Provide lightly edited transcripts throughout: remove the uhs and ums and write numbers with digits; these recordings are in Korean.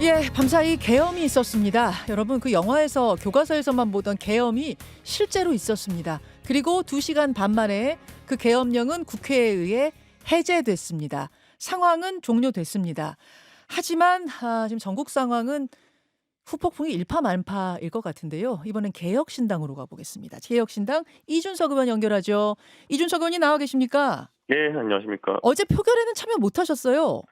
예, 밤사이 계엄이 있었습니다. 여러분, 그 영화에서 교과서에서만 보던 계엄이 실제로 있었습니다. 그리고 2시간 반 만에 그 계엄령은 국회에 의해 해제됐습니다. 상황은 종료됐습니다. 하지만 지금 전국 상황은 후폭풍이 일파만파일 것 같은데요. 이번엔 개혁신당으로 가보겠습니다. 개혁신당 이준석 의원 연결하죠. 이준석 의원이 나와 계십니까? 네, 안녕하십니까. 어제 표결에는 참여 못하셨어요.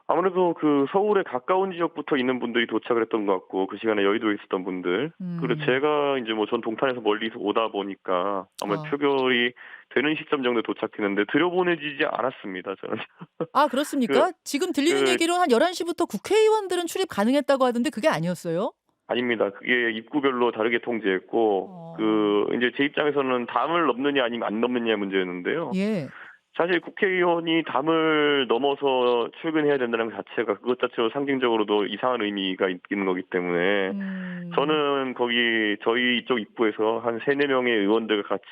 아무래도 그 서울에 가까운 지역부터 있는 분들이 도착을 했던 것 같고, 그 시간에 여의도에 있었던 분들. 그리고 음, 제가 이제 전 동탄에서 멀리서 오다 보니까 아무래도 아, 표결이 되는 시점 정도에 도착했는데 들여보내지지 않았습니다, 저는. 그, 그렇습니까? 지금 들리는 그, 얘기로 한 11시부터 국회의원들은 출입 가능했다고 하던데 그게 아니었어요? 아닙니다. 그게 입구별로 다르게 통제했고, 어, 이제 제 입장에서는 담을 넘느냐 아니면 안 넘느냐 문제였는데요. 예. 사실 국회의원이 담을 넘어서 출근해야 된다는 것 자체가 그것 자체로 상징적으로도 이상한 의미가 있는 거기 때문에 음, 저는 거기 저희 이쪽 입구에서 한 3-4명의 의원들과 같이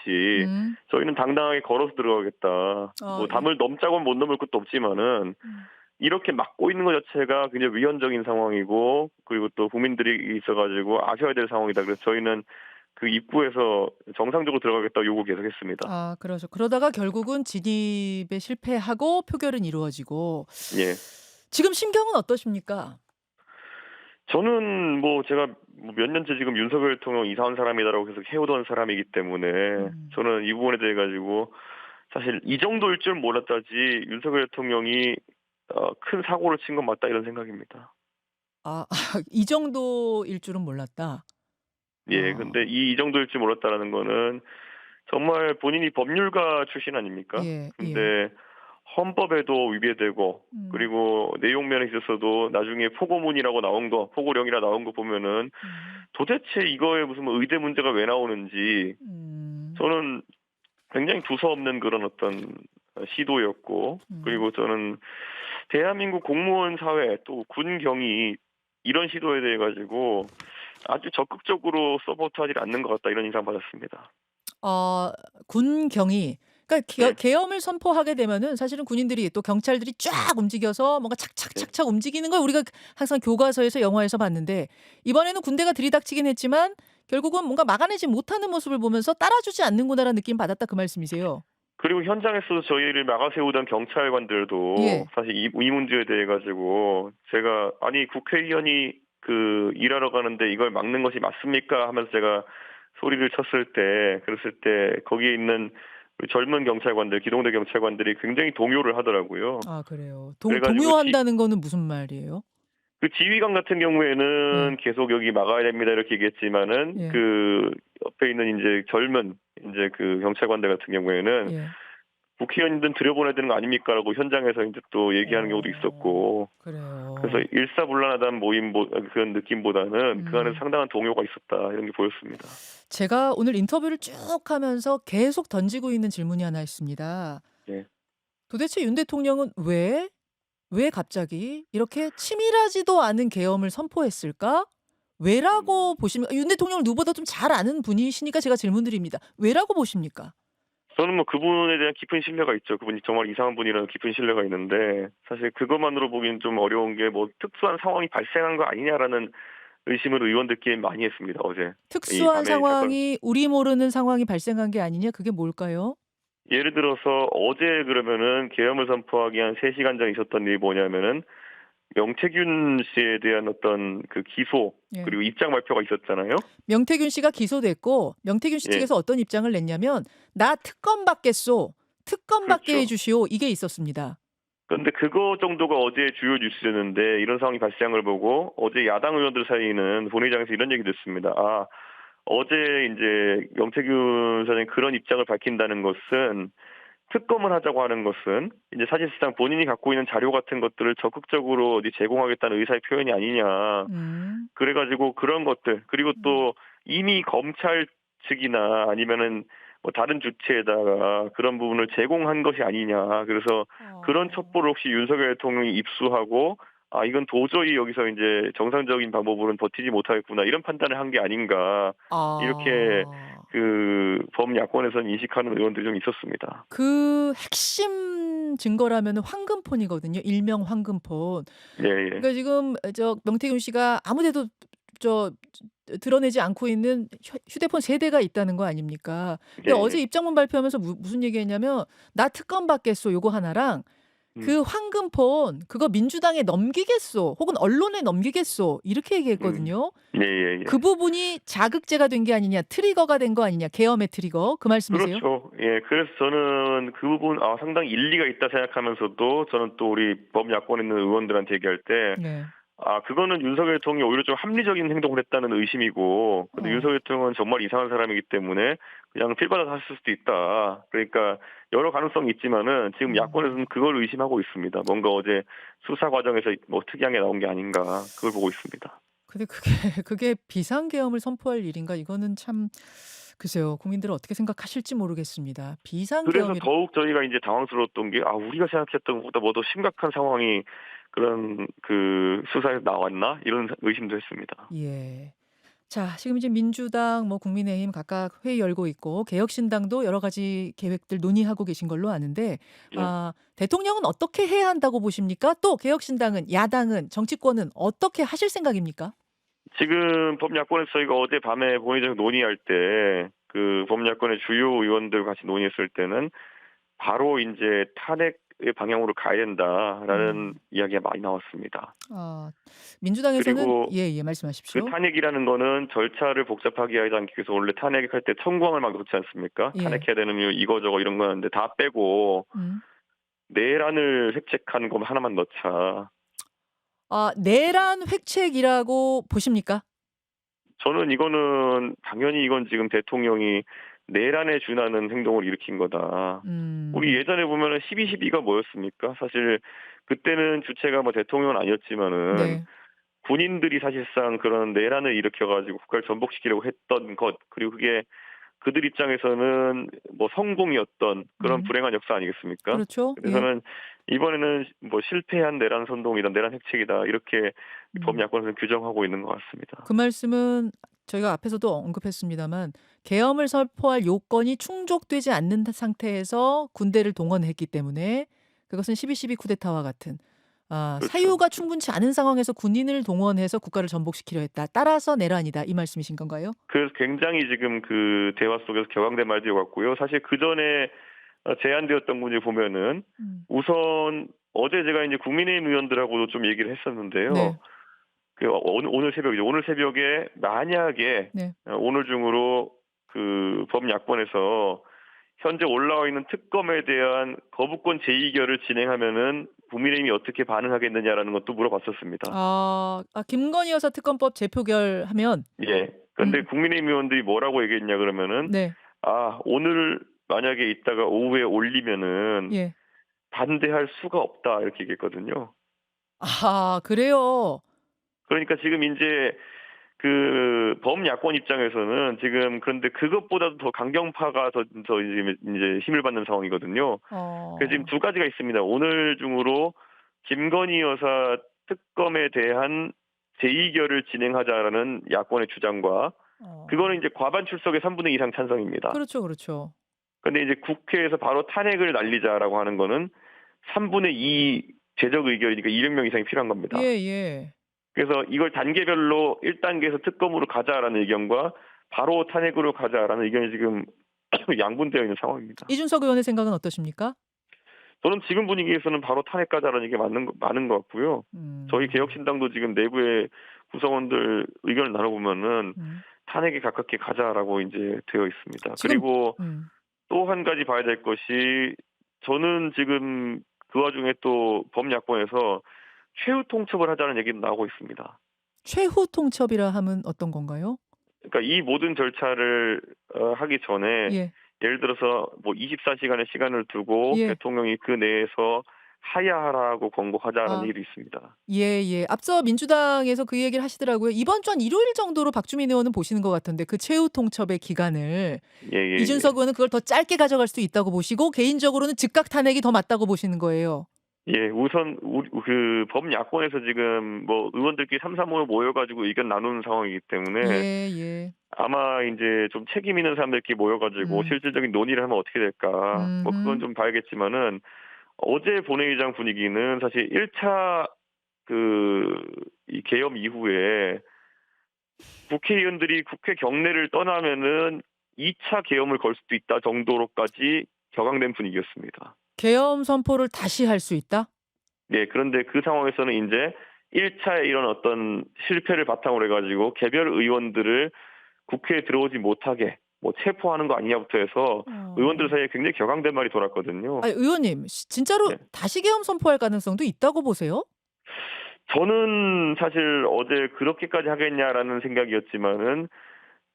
음, 저희는 당당하게 걸어서 들어가겠다. 뭐 예. 담을 넘자고는 못 넘을 것도 없지만은 음. 이렇게 막고 있는 것 자체가 굉장히 위헌적인 상황이고 그리고 또 국민들이 있어가지고 아셔야 될 상황이다. 그래서 저희는 그 입구에서 정상적으로 들어가겠다고 요구 계속했습니다. 그러다가 결국은 진입에 실패하고 표결은 이루어지고. 예. 지금 심경은 어떠십니까? 저는 뭐 제가 몇 년째 지금 윤석열 대통령 이사 온 사람이다라고 계속 해오던 사람이기 때문에 음. 저는 이 부분에 대해 가지고 사실 이 정도일 줄 몰랐다지 윤석열 대통령이 큰 사고를 친 건 맞다 이런 생각입니다. 아, 이 정도일 줄은 몰랐다. 예, 어, 근데 이 정도일 줄 몰랐다라는 거는 정말 본인이 법률가 출신 아닙니까? 예, 예. 근데 헌법에도 위배되고 음, 그리고 내용면에 있어서도 나중에 포고문이라고 나온 거, 포고령이라 나온 거 보면은 음, 도대체 이거에 무슨 뭐 의대 문제가 왜 나오는지 음, 저는 굉장히 두서없는 그런 어떤 시도였고 음. 그리고 저는 대한민국 공무원 사회 또 군경이 이런 시도에 대해 가지고 아주 적극적으로 서포트하지 않는 것 같다 이런 인상 받았습니다. 어 군경이, 그러니까 네, 계엄을 선포하게 되면은 사실은 군인들이 또 경찰들이 쫙 움직여서 뭔가 네. 착착착착 움직이는 걸 우리가 항상 교과서에서 영화에서 봤는데, 이번에는 군대가 들이닥치긴 했지만 결국은 뭔가 막아내지 못하는 모습을 보면서 따라주지 않는구나라는 느낌 받았다, 그 말씀이세요? 그리고 현장에서 저희를 막아 세우던 경찰관들도 예. 사실 이 문제에 대해 가지고 제가 아니 국회의원이 일하러 가는데 이걸 막는 것이 맞습니까? 하면서 제가 소리를 쳤을 때 그랬을 때 거기에 있는 우리 젊은 경찰관들, 기동대 경찰관들이 굉장히 동요를 하더라고요. 그래요. 그래 가지고 동요한다는 거는 무슨 말이에요? 그 지휘관 같은 예. 경우에는 계속 "여기 막아야 됩니다." 이렇게 얘기했지만은 예. 그 옆에 있는 인제 젊은 인제 그 경찰관들 같은 경우에는 예. "국회의원님들은 들여보내야 되는 거 아닙니까?"라고 현장에서 인제 또 얘기하는 경우도 있었고 그래서 그래요. 일사불란하다는 그런 느낌보다는 그 안에 음. 상당한 동요가 있었다 이런 게 보였습니다. 제가 오늘 인터뷰를 쭉 하면서 계속 던지고 있는 질문이 하나 있습니다. 예. 도대체 윤 대통령은 왜 갑자기 이렇게 치밀하지도 않은 계엄을 선포했을까? 왜라고 음. 보십니까? 윤 대통령을 누구보다 좀 잘 아는 분이시니까 제가 질문드립니다. 왜라고 보십니까? 저는 뭐 그분에 대한 깊은 신뢰가 있죠. 그분이 정말 이상한 분이라는 깊은 신뢰가 있는데 사실 그것만으로 보기엔 좀 어려운 게 뭐 '특수한 상황이 발생한 거 아니냐.'라는 의심을 의원들끼리 많이 했습니다, 어제. 이 특수한 밤에 잠깐 상황이, 우리 모르는 상황이 발생한 게 아니냐? 그게 뭘까요? 예를 들어서 어제 그러면은 계엄을 선포하기 한 3 시간 전에 있었던 일이 뭐냐면은 명태균 씨에 대한 어떤 그 기소 예. 그리고 입장 발표가 있었잖아요. 명태균 씨가 기소됐고, 명태균 씨 예. 측에서 어떤 입장을 냈냐면 "나 특검 받겠소. 특검 받게 해 그렇죠. 주시오." 이게 있었습니다. 그런데 그거 정도가 어제 주요 뉴스였는데 이런 상황이 발생한 걸 보고 어제 야당 의원들 사이에는 본회의장에서 이런 얘기도 했습니다. 어제 인제 명태균 사장이 그런 입장을 밝힌다는 것은 특검을 하자고 하는 것은 이제 사실상 본인이 갖고 있는 자료 같은 것들을 적극적으로 어디 제공하겠다는 의사의 표현이 아니냐. 음. 그래 가지고 그런 것들 그리고 음. 또 이미 검찰 측이나 아니면은 뭐 다른 주체에다가 그런 부분을 제공한 것이 아니냐. 그래서 그런 어. 첩보를 혹시 윤석열 대통령이 입수하고 아 이건 도저히 여기서 인제 '정상적인 방법으로는 버티지 못하겠구나.' 이런 판단을 한 게 아닌가 이렇게 아. 그 범야권에서는 인식하는 의원들이 좀 있었습니다. 그 핵심 증거라면은 황금폰이거든요. 일명 황금폰. 예예. 그러니까 지금 명태균 씨가 아무 데도 저 드러내지 않고 있는 휴대폰 3 대가 있다는 거 아닙니까? 근데 어제 예예. 입장문 발표하면서 무슨 얘기했냐면 "나 특검 받겠소." 요거 하나랑 음. 그 황금폰 그거 민주당에 넘기겠소 혹은 언론에 넘기겠소 이렇게 음. 얘기했거든요. 그 예예예. 부분이 자극제가 된 게 아니냐, 트리거가 된 거 아니냐, 계엄의 트리거. 그 말씀이세요? 그렇죠. 예. 그래서 저는 그 부분 상당히 일리가 있다 생각하면서도 저는 또 우리 범야권에 있는 의원들한테 얘기할 때 네. 그거는 윤석열 대통령이 오히려 좀 합리적인 행동을 했다는 의심이고 근데 어. 윤석열 대통령은 정말 이상한 사람이기 때문에 그냥 필받아서 했을 수도 있다. 그러니까 여러 가능성이 있지만은 지금 음. 야권에서는 그걸 의심하고 있습니다. 뭔가 어제 수사 과정에서 뭐 특이한 게 나온 게 아닌가 그걸 보고 있습니다. 근데 그게 그게 비상계엄을 선포할 일인가? 이거는 참 글쎄요. 국민들은 어떻게 생각하실지 모르겠습니다. 그래서 비상계엄이라 더욱 저희가 인제 당황스러웠던 게 우리가 생각했던 것보다 뭐 더 심각한 상황이 그런 그 수사에서 나왔나 이런 의심도 했습니다. 예. 자, 지금 이제 민주당 뭐 국민의힘 각각 회의 열고 있고 개혁신당도 여러 가지 계획들 논의하고 계신 걸로 아는데 예. 대통령은 어떻게 해야 한다고 보십니까? 또 개혁신당은 야당은 정치권은 어떻게 하실 생각입니까? 지금 범야권에서 저희가 어젯밤에 본회의장 논의할 때 그 범야권의 주요 의원들 같이 논의했을 때는 바로 인제 "탄핵의 방향으로 가야 된다."라는 음. 이야기가 많이 나왔습니다. 아, 민주당에서는 그리고 예예 그 말씀하십시오. 탄핵이라는 거는 절차를 복잡하게 하지 않기 위해서 원래 탄핵할 때 청구항을 막 넣지 않습니까? 예. 탄핵해야 되는 이유 이거저거 이런 거였는데 다 빼고 음. 내란을 획책한 거 하나만 넣자. 내란 획책이라고 보십니까? 저는 이거는 당연히 이건 지금 대통령이 내란에 준하는 행동을 일으킨 거다. 우리 음. 예전에 보면은 12.12가 뭐였습니까? 사실 그때는 주체가 뭐 대통령은 아니었지만은 네. 군인들이 사실상 그런 내란을 일으켜 가지고 국가를 전복시키려고 했던 것 그리고 그게 그들 입장에서는 뭐 성공이었던 그런 음. 불행한 역사 아니겠습니까? 그렇죠. 예. 그래서는 이번에는 뭐 실패한 내란 선동이다, 내란 핵책이다 이렇게 음. 범야권에서는 규정하고 있는 것 그 같습니다. 말씀은 저희가 앞에서도 언급했습니다만 계엄을 선포할 요건이 충족되지 않는 상태에서 군대를 동원했기 때문에 그것은 12.12 쿠데타와 같은 그렇죠. 사유가 충분치 않은 상황에서 군인을 동원해서 국가를 전복시키려 했다. 따라서 내란이다. 이 말씀이신 건가요? 그래서 굉장히 지금 그 대화 속에서 격앙된 말들이 같고요. 사실 그전에 제안되었던 문제 보면은 음. 우선 어제 제가 이제 국민의힘 의원들하고도 좀 얘기를 했었는데요. 네. 오늘 새벽이죠. 오늘 새벽에 만약에 네. 오늘 중으로 그 범야권에서 현재 올라와 있는 특검에 대한 거부권 제의결을 진행하면은 국민의힘이 어떻게 반응하겠느냐라는 것도 물어봤었습니다. 김건희 여사 특검법 재표결하면 예. 그런데 음. 국민의힘 의원들이 뭐라고 얘기했냐 그러면은 네. 오늘 만약에 이따가 오후에 올리면은 예. 반대할 수가 없다 이렇게 얘기했거든요. 그래요? 그러니까 지금 인제 그 범야권 입장에서는 지금 그런데 그것보다도 더 강경파가 더 이제 힘을 받는 상황이거든요. 그래서 지금 어. 두 가지가 있습니다. 오늘 중으로 김건희 여사 특검에 대한 재의결을 진행하자라는 야권의 주장과 어. 그거는 이제 과반 출석의 3분의 2 이상 찬성입니다. 그렇죠, 그렇죠. 근데 이제 국회에서 바로 탄핵을 날리자라고 하는 거는 3분의 2 제적 의결이니까 200명 이상이 필요한 겁니다. 예예. 그래서 이걸 단계별로 1단계에서 특검으로 가자라는 의견과 바로 탄핵으로 가자라는 의견이 지금 양분되어 있는 상황입니다. 이준석 의원의 생각은 어떠십니까? 저는 지금 분위기에서는 바로 탄핵 가자라는 게 맞는 것 같고요. 저희 음. 개혁신당도 지금 내부의 구성원들 의견을 나눠보면은 음. 탄핵에 가깝게 가자라고 이제 되어 있습니다. 지금 그리고 음. 또 한 가지 봐야 될 것이 저는 지금 그 와중에 또 범야권에서 최후 통첩을 하자는 얘기도 나오고 있습니다. 최후 통첩이라 함은 어떤 건가요? 그러니까 이 모든 절차를 하기 전에 예. 예를 들어서 뭐 24시간의 시간을 두고 예. 대통령이 그 내에서 하야하라고 권고하자는 아. 얘기도 있습니다. 예예. 앞서 민주당에서 그 얘기를 하시더라고요. 이번 주 한 일요일 정도로 박주민 의원은 보시는 것 같은데 그 최후 통첩의 기간을 예예예. 이준석 의원은 그걸 더 짧게 가져갈 수도 있다고 보시고 개인적으로는 즉각 탄핵이 더 맞다고 보시는 거예요. 예, 우선 우리 범야권에서 지금 뭐 의원들끼리 삼삼오오 모여가지고 의견 나누는 상황이기 때문에 예, 예. 아마 이제 좀 책임 있는 사람들끼리 모여가지고 음. 실질적인 논의를 하면 어떻게 될까? 뭐 그건 음흠. 좀 봐야겠지만은 어제 본회의장 분위기는 사실 1차 이 계엄 이후에 국회의원들이 국회 경내를 떠나면은 2차 계엄을 걸 수도 있다 정도로까지 격앙된 분위기였습니다. 계엄 선포를 다시 할 수 있다? 네, 그런데 그 상황에서는 인제 1차의 이런 어떤 실패를 바탕으로 해 가지고 개별 의원들을 국회에 들어오지 못하게 뭐 체포하는 거 아니냐부터 해서 의원들 어. 사이에 굉장히 격앙된 말이 돌았거든요. 아니 의원님 진짜로 네. 다시 계엄 선포할 가능성도 있다고 보세요? 저는 사실 어제 '그렇게까지 하겠냐.'라는 생각이었지만은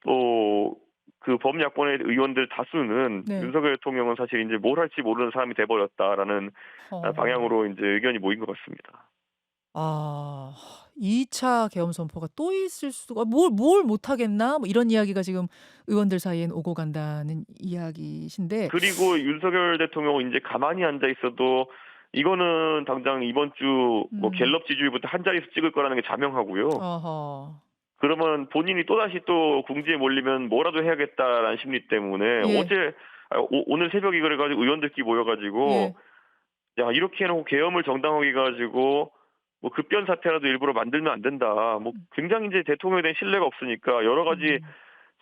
또 그 범야권의 의원들 다수는 네. 윤석열 대통령은 사실 인제 '뭘 할지 모르는 사람이 돼 버렸다.'라는 어. 방향으로 인제 의견이 모인 것 같습니다. 아. 2차 계엄 선포가 또 있을 수가 뭘 못 하겠나?' 뭐 이런 이야기가 지금 의원들 사이엔 오고 간다는 이야기신데 그리고 윤석열 대통령은 인제 가만히 앉아 있어도 이거는 당장 이번 주 뭐 음. 갤럽 지지율부터 한 자릿수 찍을 거라는 게 자명하고요. 어허. 그러면 본인이 또다시 또 궁지에 몰리면 '뭐라도 해야겠다.'라는 심리 때문에 예. 오늘 새벽에 그래 가지고 의원들끼리 모여 가지고 예. "야 이렇게 해 놓고 계엄을 정당화해 가지고 뭐 급변 사태라도 일부러 만들면 안 된다." 뭐 음. 굉장히 이제 대통령에 대한 신뢰가 없으니까 여러 가지 음.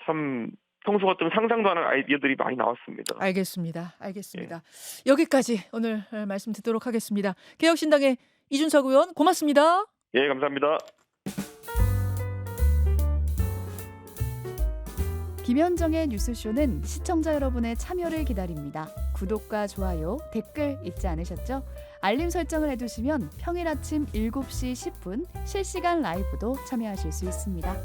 참 평소 같으면 상상도 안 할 아이디어들이 많이 나왔습니다. 알겠습니다. 예. 알겠습니다. 여기까지 오늘 말씀 듣도록 하겠습니다. 개혁신당의 이준석 의원 고맙습니다. 예, 감사합니다. 김현정의 뉴스쇼는 시청자 여러분의 참여를 기다립니다. 구독과 좋아요, 댓글 잊지 않으셨죠? 알림 설정을 해두시면 평일 아침 7시 10분 실시간 라이브도 참여하실 수 있습니다.